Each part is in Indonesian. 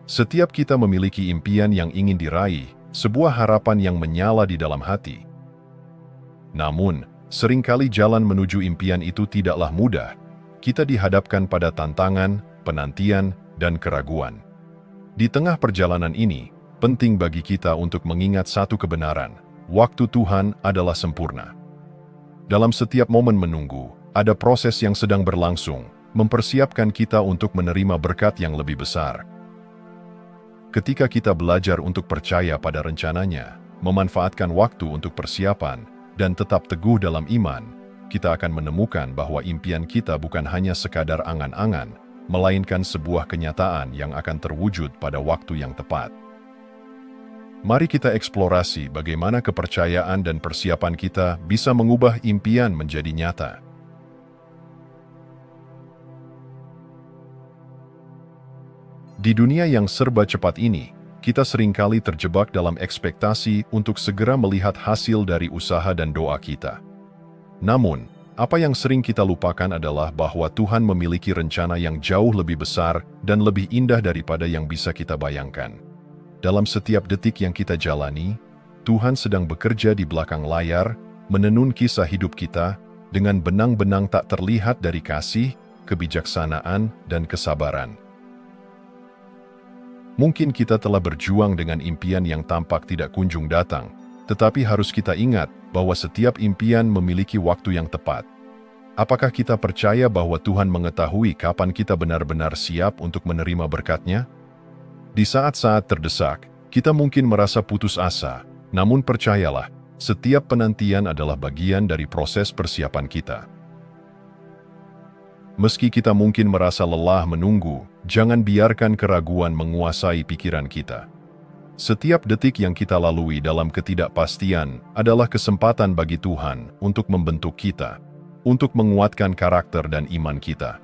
Setiap kita memiliki impian yang ingin diraih, sebuah harapan yang menyala di dalam hati. Namun, seringkali jalan menuju impian itu tidaklah mudah. Kita dihadapkan pada tantangan, penantian, dan keraguan. Di tengah perjalanan ini, penting bagi kita untuk mengingat satu kebenaran: waktu Tuhan adalah sempurna. Dalam setiap momen menunggu, ada proses yang sedang berlangsung, mempersiapkan kita untuk menerima berkat yang lebih besar. Ketika kita belajar untuk percaya pada rencananya, memanfaatkan waktu untuk persiapan, dan tetap teguh dalam iman, kita akan menemukan bahwa impian kita bukan hanya sekadar angan-angan, melainkan sebuah kenyataan yang akan terwujud pada waktu yang tepat. Mari kita eksplorasi bagaimana kepercayaan dan persiapan kita bisa mengubah impian menjadi nyata. Di dunia yang serba cepat ini, kita seringkali terjebak dalam ekspektasi untuk segera melihat hasil dari usaha dan doa kita. Namun, apa yang sering kita lupakan adalah bahwa Tuhan memiliki rencana yang jauh lebih besar dan lebih indah daripada yang bisa kita bayangkan. Dalam setiap detik yang kita jalani, Tuhan sedang bekerja di belakang layar, menenun kisah hidup kita dengan benang-benang tak terlihat dari kasih, kebijaksanaan, dan kesabaran. Mungkin kita telah berjuang dengan impian yang tampak tidak kunjung datang, tetapi harus kita ingat bahwa setiap impian memiliki waktu yang tepat. Apakah kita percaya bahwa Tuhan mengetahui kapan kita benar-benar siap untuk menerima berkat-Nya? Di saat-saat terdesak, kita mungkin merasa putus asa, namun percayalah, setiap penantian adalah bagian dari proses persiapan kita. Meski kita mungkin merasa lelah menunggu, jangan biarkan keraguan menguasai pikiran kita. Setiap detik yang kita lalui dalam ketidakpastian adalah kesempatan bagi Tuhan untuk membentuk kita, untuk menguatkan karakter dan iman kita.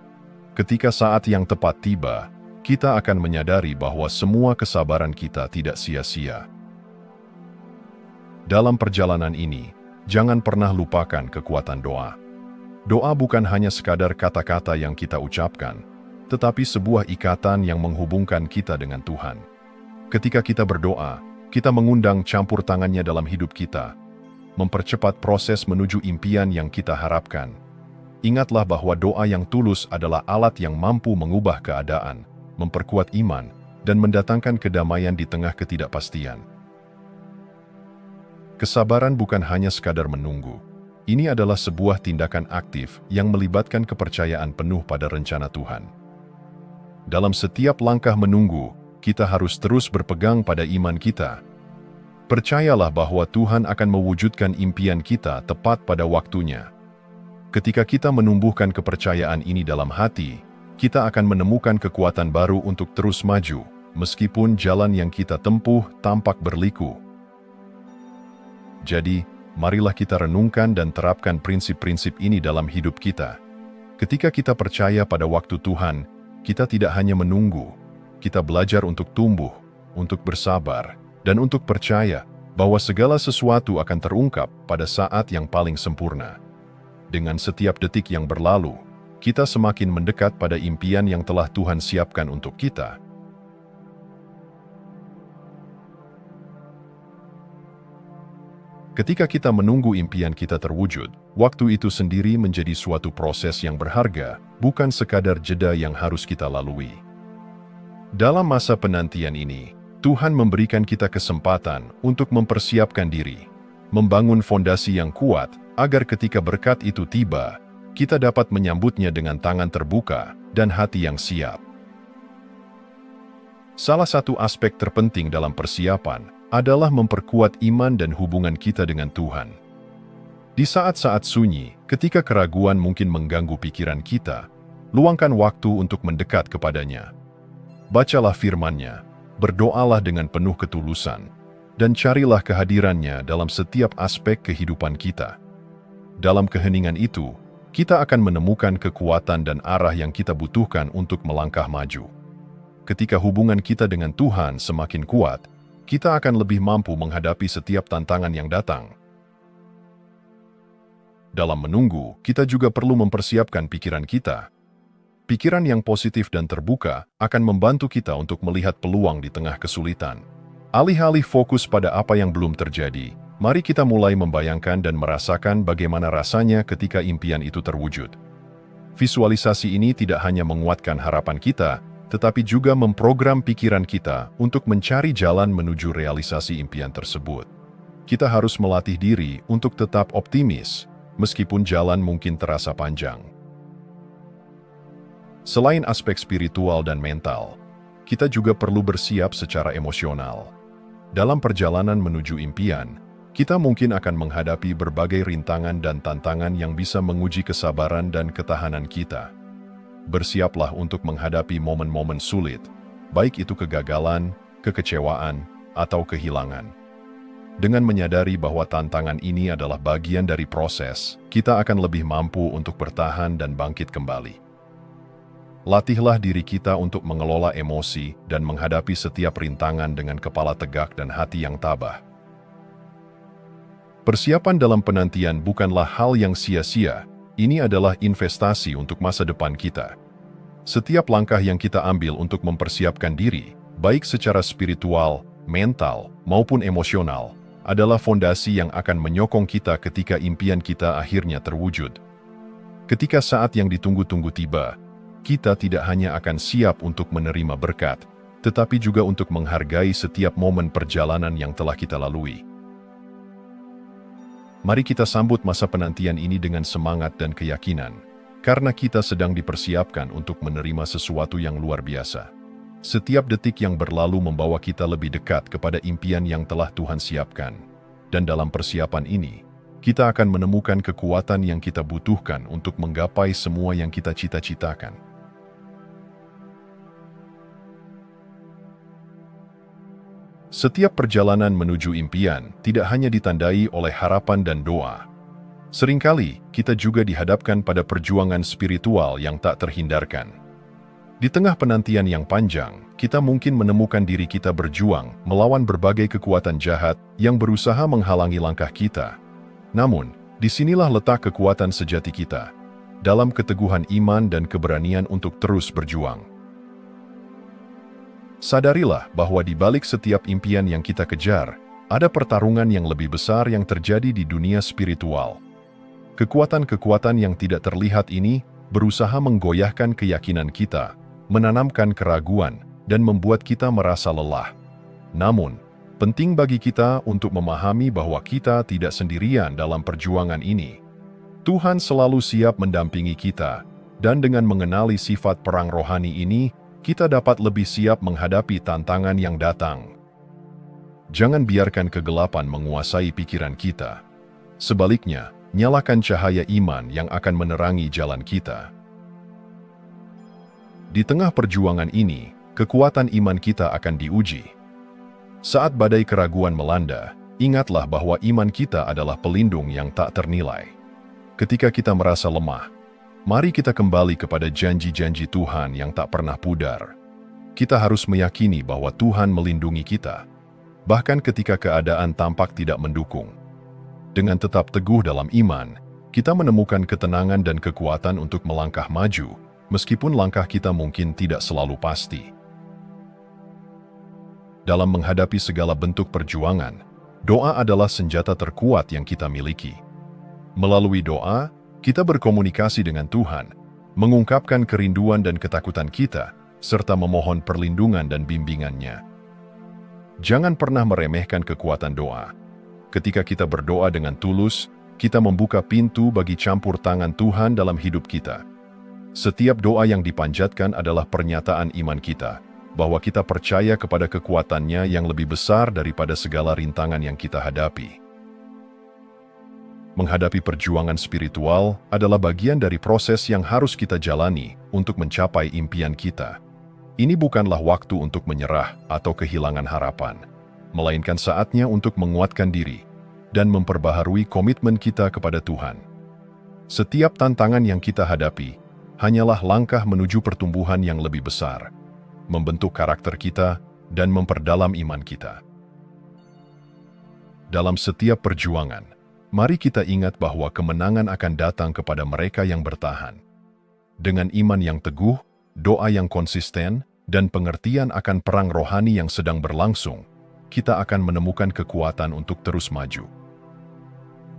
Ketika saat yang tepat tiba, kita akan menyadari bahwa semua kesabaran kita tidak sia-sia. Dalam perjalanan ini, jangan pernah lupakan kekuatan doa. Doa bukan hanya sekadar kata-kata yang kita ucapkan, tetapi sebuah ikatan yang menghubungkan kita dengan Tuhan. Ketika kita berdoa, kita mengundang campur tangannya dalam hidup kita, mempercepat proses menuju impian yang kita harapkan. Ingatlah bahwa doa yang tulus adalah alat yang mampu mengubah keadaan, memperkuat iman, dan mendatangkan kedamaian di tengah ketidakpastian. Kesabaran bukan hanya sekadar menunggu. Ini adalah sebuah tindakan aktif yang melibatkan kepercayaan penuh pada rencana Tuhan. Dalam setiap langkah menunggu, kita harus terus berpegang pada iman kita. Percayalah bahwa Tuhan akan mewujudkan impian kita tepat pada waktunya. Ketika kita menumbuhkan kepercayaan ini dalam hati, kita akan menemukan kekuatan baru untuk terus maju, meskipun jalan yang kita tempuh tampak berliku. Jadi, marilah kita renungkan dan terapkan prinsip-prinsip ini dalam hidup kita. Ketika kita percaya pada waktu Tuhan, kita tidak hanya menunggu, kita belajar untuk tumbuh, untuk bersabar, dan untuk percaya bahwa segala sesuatu akan terungkap pada saat yang paling sempurna. Dengan setiap detik yang berlalu, kita semakin mendekat pada impian yang telah Tuhan siapkan untuk kita. Ketika kita menunggu impian kita terwujud, waktu itu sendiri menjadi suatu proses yang berharga, bukan sekadar jeda yang harus kita lalui. Dalam masa penantian ini, Tuhan memberikan kita kesempatan untuk mempersiapkan diri, membangun fondasi yang kuat, agar ketika berkat itu tiba, kita dapat menyambutnya dengan tangan terbuka dan hati yang siap. Salah satu aspek terpenting dalam persiapan adalah memperkuat iman dan hubungan kita dengan Tuhan. Di saat-saat sunyi, ketika keraguan mungkin mengganggu pikiran kita, luangkan waktu untuk mendekat kepadanya. Bacalah firman-Nya, berdoalah dengan penuh ketulusan, dan carilah kehadirannya dalam setiap aspek kehidupan kita. Dalam keheningan itu, kita akan menemukan kekuatan dan arah yang kita butuhkan untuk melangkah maju. Ketika hubungan kita dengan Tuhan semakin kuat, kita akan lebih mampu menghadapi setiap tantangan yang datang. Dalam menunggu, kita juga perlu mempersiapkan pikiran kita. Pikiran yang positif dan terbuka akan membantu kita untuk melihat peluang di tengah kesulitan. Alih-alih fokus pada apa yang belum terjadi, mari kita mulai membayangkan dan merasakan bagaimana rasanya ketika impian itu terwujud. Visualisasi ini tidak hanya menguatkan harapan kita, tetapi juga memprogram pikiran kita untuk mencari jalan menuju realisasi impian tersebut. Kita harus melatih diri untuk tetap optimis, meskipun jalan mungkin terasa panjang. Selain aspek spiritual dan mental, kita juga perlu bersiap secara emosional. Dalam perjalanan menuju impian, kita mungkin akan menghadapi berbagai rintangan dan tantangan yang bisa menguji kesabaran dan ketahanan kita. Bersiaplah untuk menghadapi momen-momen sulit, baik itu kegagalan, kekecewaan, atau kehilangan. Dengan menyadari bahwa tantangan ini adalah bagian dari proses, kita akan lebih mampu untuk bertahan dan bangkit kembali. Latihlah diri kita untuk mengelola emosi dan menghadapi setiap rintangan dengan kepala tegak dan hati yang tabah. Persiapan dalam penantian bukanlah hal yang sia-sia, ini adalah investasi untuk masa depan kita. Setiap langkah yang kita ambil untuk mempersiapkan diri, baik secara spiritual, mental, maupun emosional, adalah fondasi yang akan menyokong kita ketika impian kita akhirnya terwujud. Ketika saat yang ditunggu-tunggu tiba, kita tidak hanya akan siap untuk menerima berkat, tetapi juga untuk menghargai setiap momen perjalanan yang telah kita lalui. Mari kita sambut masa penantian ini dengan semangat dan keyakinan, karena kita sedang dipersiapkan untuk menerima sesuatu yang luar biasa. Setiap detik yang berlalu membawa kita lebih dekat kepada impian yang telah Tuhan siapkan. Dan dalam persiapan ini, kita akan menemukan kekuatan yang kita butuhkan untuk menggapai semua yang kita cita-citakan. Setiap perjalanan menuju impian tidak hanya ditandai oleh harapan dan doa. Seringkali, kita juga dihadapkan pada perjuangan spiritual yang tak terhindarkan. Di tengah penantian yang panjang, kita mungkin menemukan diri kita berjuang melawan berbagai kekuatan jahat yang berusaha menghalangi langkah kita. Namun, disinilah letak kekuatan sejati kita, dalam keteguhan iman dan keberanian untuk terus berjuang. Sadarilah bahwa di balik setiap impian yang kita kejar, ada pertarungan yang lebih besar yang terjadi di dunia spiritual. Kekuatan-kekuatan yang tidak terlihat ini berusaha menggoyahkan keyakinan kita, menanamkan keraguan, dan membuat kita merasa lelah. Namun, penting bagi kita untuk memahami bahwa kita tidak sendirian dalam perjuangan ini. Tuhan selalu siap mendampingi kita, dan dengan mengenali sifat perang rohani ini, kita dapat lebih siap menghadapi tantangan yang datang. Jangan biarkan kegelapan menguasai pikiran kita. Sebaliknya, nyalakan cahaya iman yang akan menerangi jalan kita. Di tengah perjuangan ini, kekuatan iman kita akan diuji. Saat badai keraguan melanda, ingatlah bahwa iman kita adalah pelindung yang tak ternilai. Ketika kita merasa lemah, mari kita kembali kepada janji-janji Tuhan yang tak pernah pudar. Kita harus meyakini bahwa Tuhan melindungi kita, bahkan ketika keadaan tampak tidak mendukung. Dengan tetap teguh dalam iman, kita menemukan ketenangan dan kekuatan untuk melangkah maju, meskipun langkah kita mungkin tidak selalu pasti. Dalam menghadapi segala bentuk perjuangan, doa adalah senjata terkuat yang kita miliki. Melalui doa, kita berkomunikasi dengan Tuhan, mengungkapkan kerinduan dan ketakutan kita, serta memohon perlindungan dan bimbingannya. Jangan pernah meremehkan kekuatan doa. Ketika kita berdoa dengan tulus, kita membuka pintu bagi campur tangan Tuhan dalam hidup kita. Setiap doa yang dipanjatkan adalah pernyataan iman kita, bahwa kita percaya kepada kekuatannya yang lebih besar daripada segala rintangan yang kita hadapi. Menghadapi perjuangan spiritual adalah bagian dari proses yang harus kita jalani untuk mencapai impian kita. Ini bukanlah waktu untuk menyerah atau kehilangan harapan, melainkan saatnya untuk menguatkan diri dan memperbaharui komitmen kita kepada Tuhan. Setiap tantangan yang kita hadapi hanyalah langkah menuju pertumbuhan yang lebih besar, membentuk karakter kita, dan memperdalam iman kita. Dalam setiap perjuangan, mari kita ingat bahwa kemenangan akan datang kepada mereka yang bertahan. dengan iman yang teguh, doa yang konsisten, dan pengertian akan perang rohani yang sedang berlangsung, kita akan menemukan kekuatan untuk terus maju.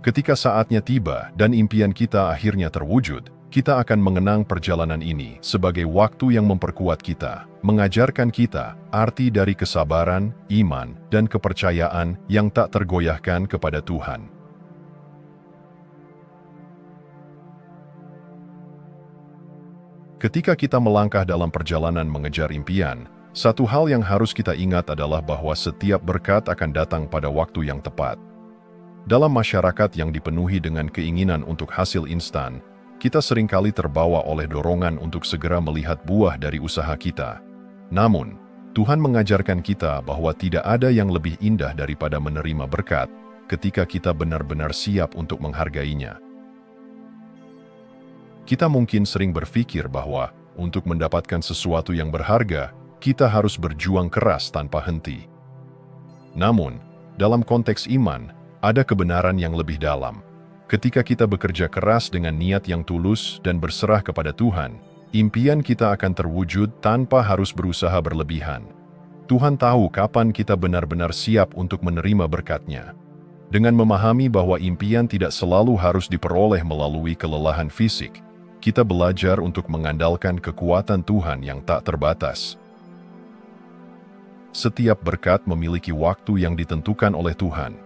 Ketika saatnya tiba dan impian kita akhirnya terwujud, kita akan mengenang perjalanan ini sebagai waktu yang memperkuat kita, mengajarkan kita arti dari kesabaran, iman, dan kepercayaan yang tak tergoyahkan kepada Tuhan. Ketika kita melangkah dalam perjalanan mengejar impian, satu hal yang harus kita ingat adalah bahwa setiap berkat akan datang pada waktu yang tepat. Dalam masyarakat yang dipenuhi dengan keinginan untuk hasil instan, kita seringkali terbawa oleh dorongan untuk segera melihat buah dari usaha kita. Namun, Tuhan mengajarkan kita bahwa tidak ada yang lebih indah daripada menerima berkat ketika kita benar-benar siap untuk menghargainya. Kita mungkin sering berpikir bahwa untuk mendapatkan sesuatu yang berharga, kita harus berjuang keras tanpa henti. Namun, dalam konteks iman, ada kebenaran yang lebih dalam. Ketika kita bekerja keras dengan niat yang tulus dan berserah kepada Tuhan, impian kita akan terwujud tanpa harus berusaha berlebihan. Tuhan tahu kapan kita benar-benar siap untuk menerima berkat-Nya. Dengan memahami bahwa impian tidak selalu harus diperoleh melalui kelelahan fisik, kita belajar untuk mengandalkan kekuatan Tuhan yang tak terbatas. Setiap berkat memiliki waktu yang ditentukan oleh Tuhan.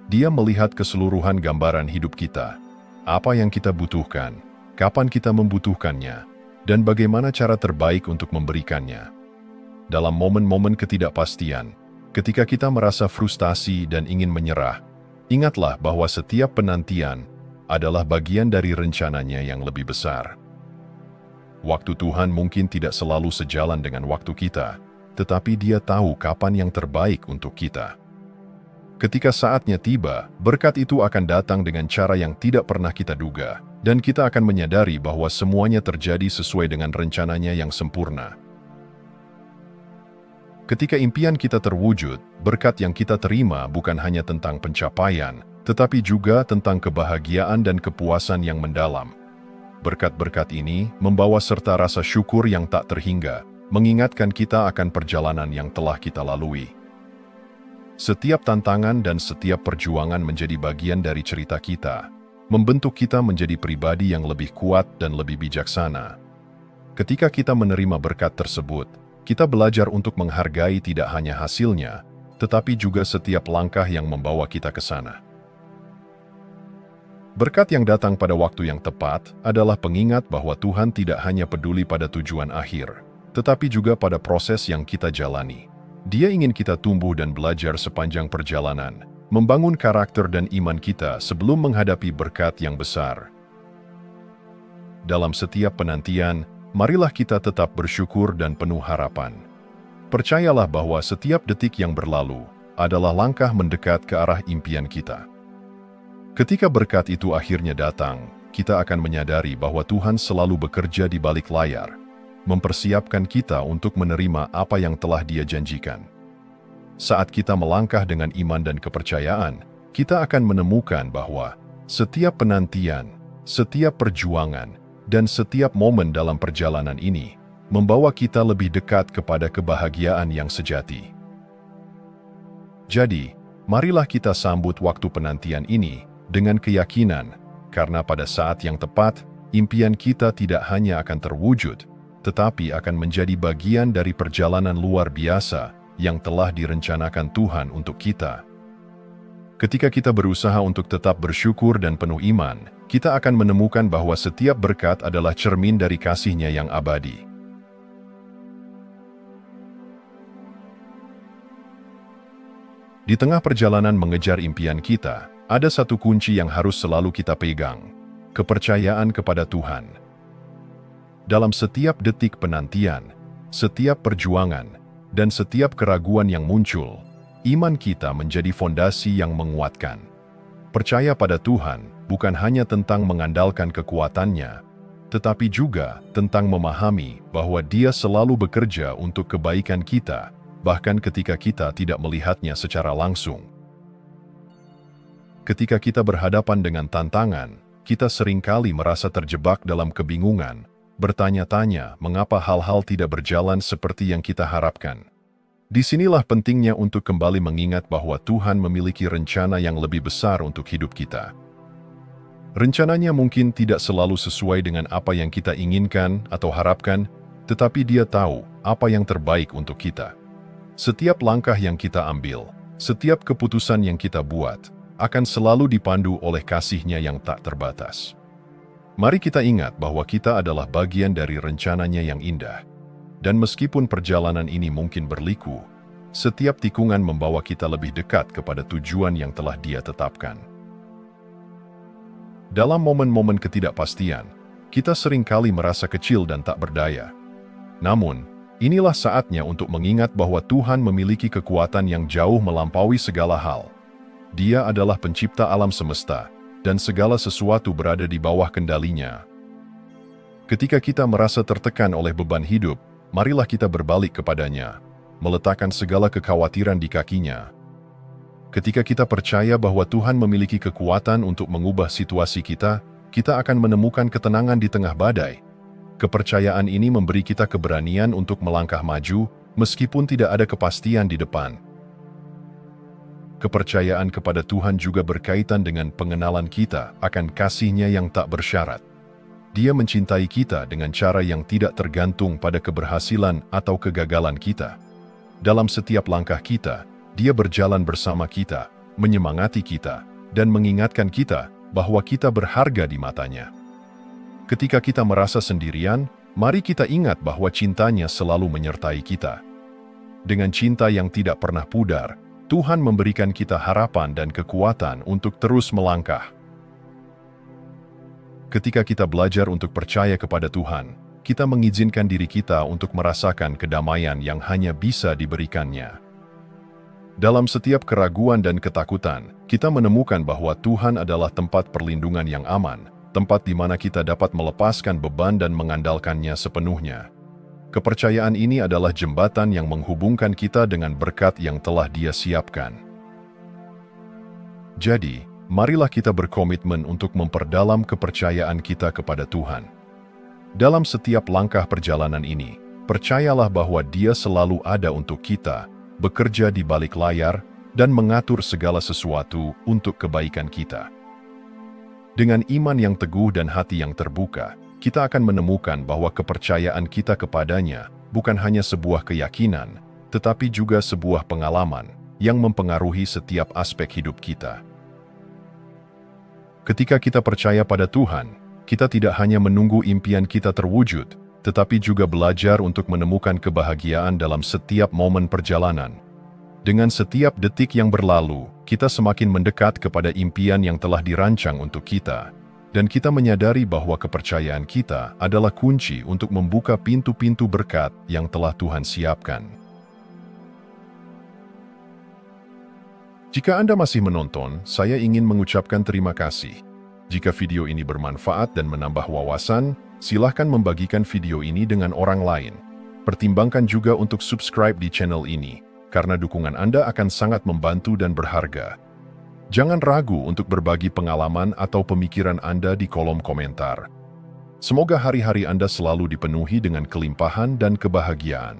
Dia melihat keseluruhan gambaran hidup kita, apa yang kita butuhkan, kapan kita membutuhkannya, dan bagaimana cara terbaik untuk memberikannya. Dalam momen-momen ketidakpastian, ketika kita merasa frustasi dan ingin menyerah, ingatlah bahwa setiap penantian adalah bagian dari rencananya yang lebih besar. Waktu Tuhan mungkin tidak selalu sejalan dengan waktu kita, tetapi Dia tahu kapan yang terbaik untuk kita. Ketika saatnya tiba, berkat itu akan datang dengan cara yang tidak pernah kita duga, dan kita akan menyadari bahwa semuanya terjadi sesuai dengan rencananya yang sempurna. Ketika impian kita terwujud, berkat yang kita terima bukan hanya tentang pencapaian, tetapi juga tentang kebahagiaan dan kepuasan yang mendalam. Berkat-berkat ini membawa serta rasa syukur yang tak terhingga, mengingatkan kita akan perjalanan yang telah kita lalui. Setiap tantangan dan setiap perjuangan menjadi bagian dari cerita kita, membentuk kita menjadi pribadi yang lebih kuat dan lebih bijaksana. Ketika kita menerima berkat tersebut, kita belajar untuk menghargai tidak hanya hasilnya, tetapi juga setiap langkah yang membawa kita ke sana. Berkat yang datang pada waktu yang tepat adalah pengingat bahwa Tuhan tidak hanya peduli pada tujuan akhir, tetapi juga pada proses yang kita jalani. Dia ingin kita tumbuh dan belajar sepanjang perjalanan, membangun karakter dan iman kita sebelum menghadapi berkat yang besar. Dalam setiap penantian, marilah kita tetap bersyukur dan penuh harapan. Percayalah bahwa setiap detik yang berlalu adalah langkah mendekat ke arah impian kita. Ketika berkat itu akhirnya datang, kita akan menyadari bahwa Tuhan selalu bekerja di balik layar, mempersiapkan kita untuk menerima apa yang telah Dia janjikan. Saat kita melangkah dengan iman dan kepercayaan, kita akan menemukan bahwa setiap penantian, setiap perjuangan, dan setiap momen dalam perjalanan ini membawa kita lebih dekat kepada kebahagiaan yang sejati. Jadi, marilah kita sambut waktu penantian ini dengan keyakinan, karena pada saat yang tepat, impian kita tidak hanya akan terwujud, tetapi akan menjadi bagian dari perjalanan luar biasa yang telah direncanakan Tuhan untuk kita. Ketika kita berusaha untuk tetap bersyukur dan penuh iman, kita akan menemukan bahwa setiap berkat adalah cermin dari kasih-Nya yang abadi. Di tengah perjalanan mengejar impian kita, ada satu kunci yang harus selalu kita pegang: kepercayaan kepada Tuhan. Dalam setiap detik penantian, setiap perjuangan, dan setiap keraguan yang muncul, iman kita menjadi fondasi yang menguatkan. Percaya pada Tuhan bukan hanya tentang mengandalkan kekuatannya, tetapi juga tentang memahami bahwa Dia selalu bekerja untuk kebaikan kita, bahkan ketika kita tidak melihatnya secara langsung. Ketika kita berhadapan dengan tantangan, kita seringkali merasa terjebak dalam kebingungan, bertanya-tanya mengapa hal-hal tidak berjalan seperti yang kita harapkan. Disinilah pentingnya untuk kembali mengingat bahwa Tuhan memiliki rencana yang lebih besar untuk hidup kita. Rencananya mungkin tidak selalu sesuai dengan apa yang kita inginkan atau harapkan, tetapi Dia tahu apa yang terbaik untuk kita. Setiap langkah yang kita ambil, setiap keputusan yang kita buat, akan selalu dipandu oleh kasih-Nya yang tak terbatas. Mari kita ingat bahwa kita adalah bagian dari rencananya yang indah. Dan meskipun perjalanan ini mungkin berliku, setiap tikungan membawa kita lebih dekat kepada tujuan yang telah Dia tetapkan. Dalam momen-momen ketidakpastian, kita seringkali merasa kecil dan tak berdaya. Namun, inilah saatnya untuk mengingat bahwa Tuhan memiliki kekuatan yang jauh melampaui segala hal. Dia adalah pencipta alam semesta, dan segala sesuatu berada di bawah kendali-Nya. Ketika kita merasa tertekan oleh beban hidup, marilah kita berbalik kepada-Nya, meletakkan segala kekhawatiran di kaki-Nya. Ketika kita percaya bahwa Tuhan memiliki kekuatan untuk mengubah situasi kita, kita akan menemukan ketenangan di tengah badai. Kepercayaan ini memberi kita keberanian untuk melangkah maju, meskipun tidak ada kepastian di depan. Kepercayaan kepada Tuhan juga berkaitan dengan pengenalan kita akan kasih-Nya yang tak bersyarat. Dia mencintai kita dengan cara yang tidak tergantung pada keberhasilan atau kegagalan kita. Dalam setiap langkah kita, Dia berjalan bersama kita, menyemangati kita, dan mengingatkan kita bahwa kita berharga di mata-Nya. Ketika kita merasa sendirian, mari kita ingat bahwa cinta-Nya selalu menyertai kita. Dengan cinta yang tidak pernah pudar, Tuhan memberikan kita harapan dan kekuatan untuk terus melangkah. Ketika kita belajar untuk percaya kepada Tuhan, kita mengizinkan diri kita untuk merasakan kedamaian yang hanya bisa diberikan-Nya. Dalam setiap keraguan dan ketakutan, kita menemukan bahwa Tuhan adalah tempat perlindungan yang aman, tempat di mana kita dapat melepaskan beban dan mengandalkan-Nya sepenuhnya. Kepercayaan ini adalah jembatan yang menghubungkan kita dengan berkat yang telah Dia siapkan. Jadi, marilah kita berkomitmen untuk memperdalam kepercayaan kita kepada Tuhan. Dalam setiap langkah perjalanan ini, percayalah bahwa Dia selalu ada untuk kita, bekerja di balik layar, dan mengatur segala sesuatu untuk kebaikan kita. Dengan iman yang teguh dan hati yang terbuka, kita akan menemukan bahwa kepercayaan kita kepada-Nya bukan hanya sebuah keyakinan, tetapi juga sebuah pengalaman yang mempengaruhi setiap aspek hidup kita. Ketika kita percaya pada Tuhan, kita tidak hanya menunggu impian kita terwujud, tetapi juga belajar untuk menemukan kebahagiaan dalam setiap momen perjalanan. Dengan setiap detik yang berlalu, kita semakin mendekat kepada impian yang telah dirancang untuk kita, dan kita menyadari bahwa kepercayaan kita adalah kunci untuk membuka pintu-pintu berkat yang telah Tuhan siapkan. Jika Anda masih menonton, saya ingin mengucapkan terima kasih. Jika video ini bermanfaat dan menambah wawasan, silahkan membagikan video ini dengan orang lain. Pertimbangkan juga untuk subscribe di channel ini, karena dukungan Anda akan sangat membantu dan berharga. Jangan ragu untuk berbagi pengalaman atau pemikiran Anda di kolom komentar. Semoga hari-hari Anda selalu dipenuhi dengan kelimpahan dan kebahagiaan.